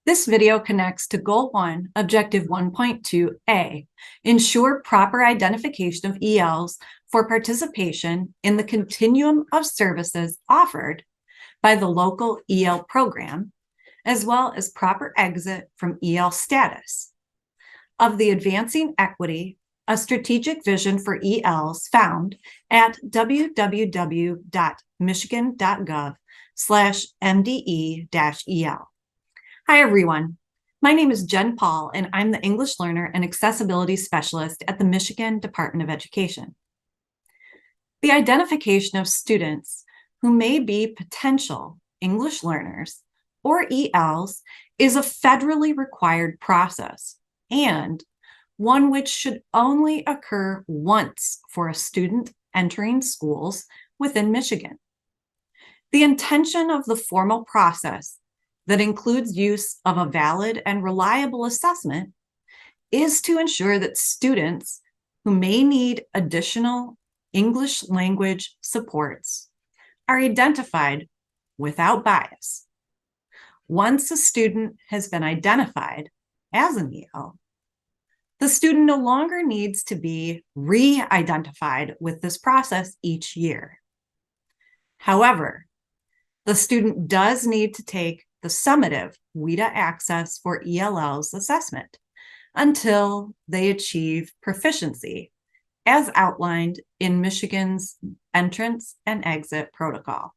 This video connects to Goal 1, Objective 1.2a, ensure proper identification of ELs for participation in the continuum of services offered by the local EL program, as well as proper exit from EL status. Of the Advancing Equity, a strategic vision for ELs found at www.michigan.gov/MDE-EL. Hi, everyone. My name is Jen Paul, and I'm the English Learner and Accessibility Specialist at the Michigan Department of Education. The identification of students who may be potential English learners or ELs is a federally required process and one which should only occur once for a student entering schools within Michigan. The intention of the formal process that includes use of a valid and reliable assessment is to ensure that students who may need additional English language supports are identified without bias. Once a student has been identified as an EL, the student no longer needs to be re-identified with this process each year. However, the student does need to take the summative WIDA Access for ELLs assessment until they achieve proficiency as outlined in Michigan's entrance and exit protocol.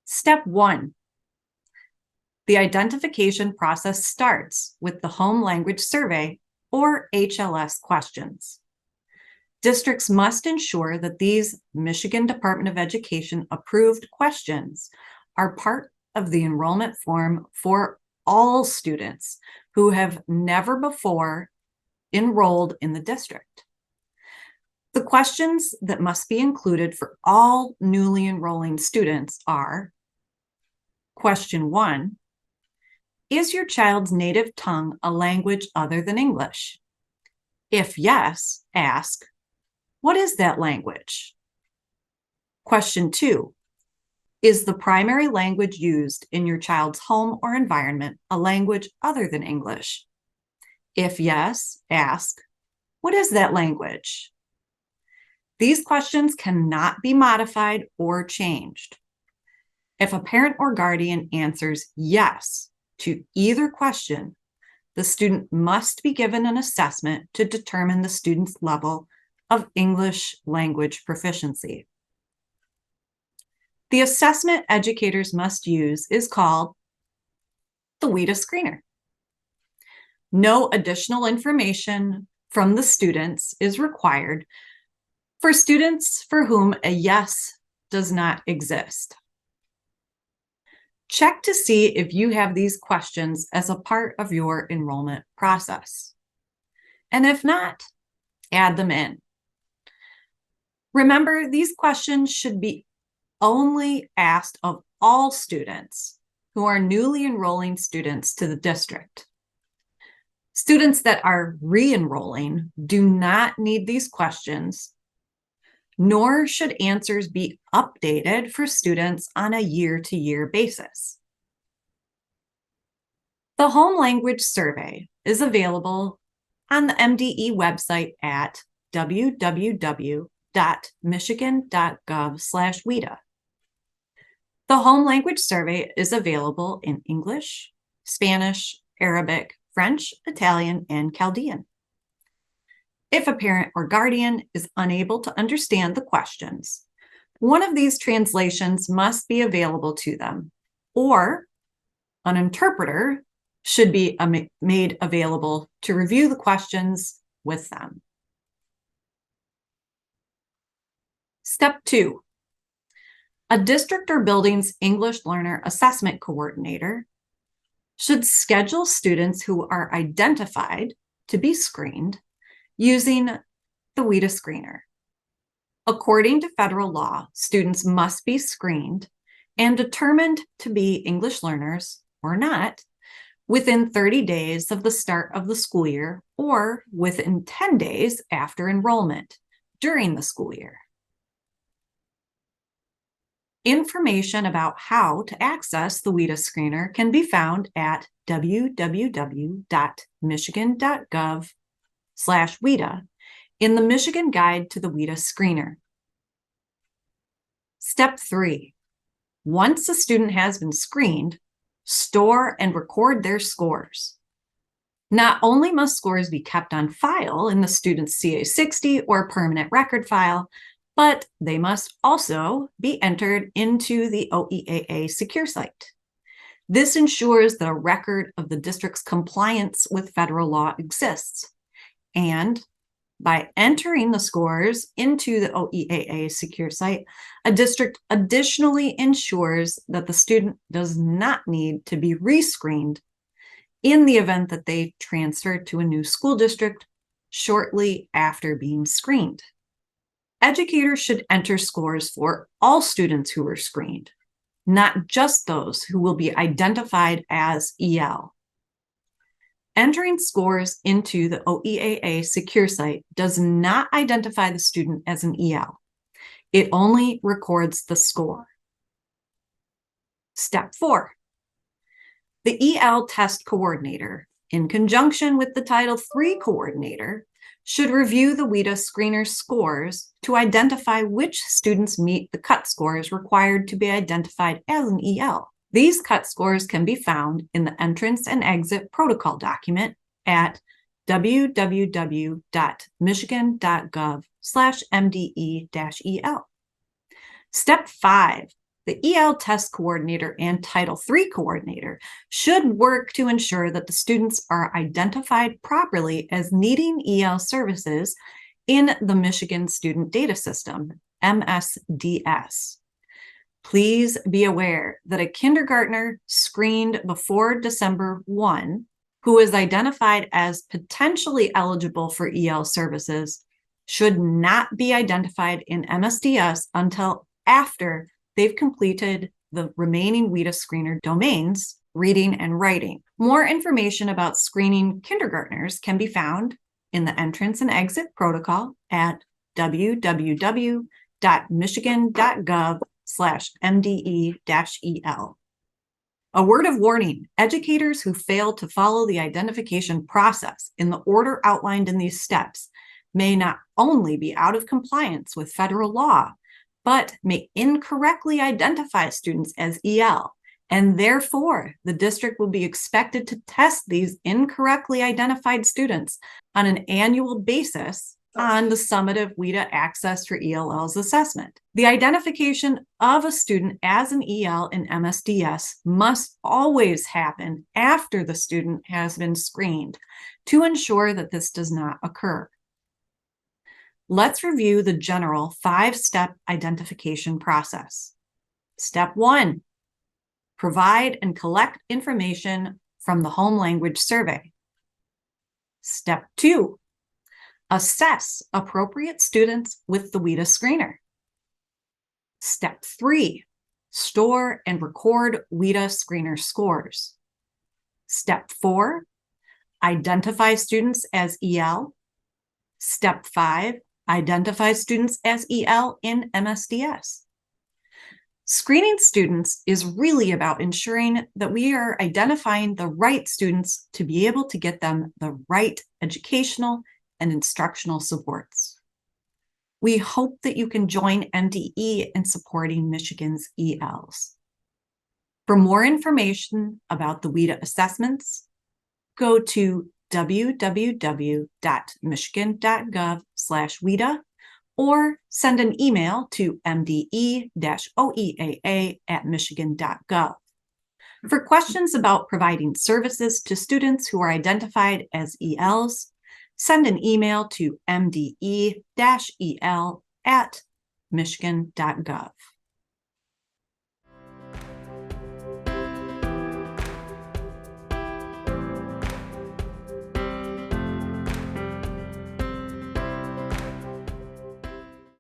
Step 1. The identification process starts with the Home Language Survey, or HLS, questions. Districts must ensure that these Michigan Department of Education approved questions are part of the enrollment form for all students who have never before enrolled in the district. The questions that must be included for all newly enrolling students are: Question 1, is your child's native tongue a language other than English? If yes, ask, what is that language? Question 2, is the primary language used in your child's home or environment a language other than English? If yes, ask, what is that language? These questions cannot be modified or changed. If a parent or guardian answers yes to either question, the student must be given an assessment to determine the student's level of English language proficiency. The assessment educators must use is called the WIDA screener. No additional information from the students is required for students for whom a yes does not exist. Check to see if you have these questions as a part of your enrollment process. And if not, add them in. Remember, these questions should be only asked of all students who are newly enrolling students to the district. Students that are re-enrolling do not need these questions, nor should answers be updated for students on a year-to-year basis. The Home Language Survey is available on the MDE website at www.michigan.gov/WIDA. The Home Language Survey is available in English, Spanish, Arabic, French, Italian, and Chaldean. If a parent or guardian is unable to understand the questions, one of these translations must be available to them, or an interpreter should be made available to review the questions with them. Step 2. A district or building's English Learner Assessment Coordinator should schedule students who are identified to be screened using the WIDA screener. According to federal law, students must be screened and determined to be English learners or not within 30 days of the start of the school year or within 10 days after enrollment during the school year. Information about how to access the WIDA screener can be found at www.michigan.gov/WIDA in the Michigan Guide to the WIDA Screener. Step 3. Once a student has been screened, store and record their scores. Not only must scores be kept on file in the student's CA60 or permanent record file, but they must also be entered into the OEAA secure site. This ensures that a record of the district's compliance with federal law exists. And by entering the scores into the OEAA secure site, a district additionally ensures that the student does not need to be rescreened in the event that they transfer to a new school district shortly after being screened. Educators should enter scores for all students who were screened, not just those who will be identified as EL. Entering scores into the OEAA secure site does not identify the student as an EL. It only records the score. Step 4. The EL test coordinator, in conjunction with the Title III coordinator, should review the WIDA screener scores to identify which students meet the cut scores required to be identified as an EL. These cut scores can be found in the entrance and exit protocol document at www.michigan.gov/MDE-EL. Step 5. The EL test coordinator and Title III coordinator should work to ensure that the students are identified properly as needing EL services in the Michigan Student Data System, MSDS. Please be aware that a kindergartner screened before December 1, who is identified as potentially eligible for EL services, should not be identified in MSDS until after they've completed the remaining WIDA screener domains, reading and writing. More information about screening kindergartners can be found in the entrance and exit protocol at www.michigan.gov/MDE-EL. A word of warning: educators who fail to follow the identification process in the order outlined in these steps may not only be out of compliance with federal law, but may incorrectly identify students as EL, and therefore the district will be expected to test these incorrectly identified students on an annual basis on the summative WIDA Access for ELLs assessment. The identification of a student as an EL in MSDS must always happen after the student has been screened to ensure that this does not occur. Let's review the general 5-step identification process. Step 1, provide and collect information from the home language survey. Step 2, assess appropriate students with the WIDA screener. Step 3, store and record WIDA screener scores. Step 4, identify students as EL. Step 5, identify students as EL in MSDS. Screening students is really about ensuring that we are identifying the right students to be able to get them the right educational and instructional supports. We hope that you can join MDE in supporting Michigan's ELs. For more information about the WIDA assessments, go to www.michigan.gov/WIDA or send an email to mde-oeaa@michigan.gov. For questions about providing services to students who are identified as ELs, send an email to mde-el@michigan.gov.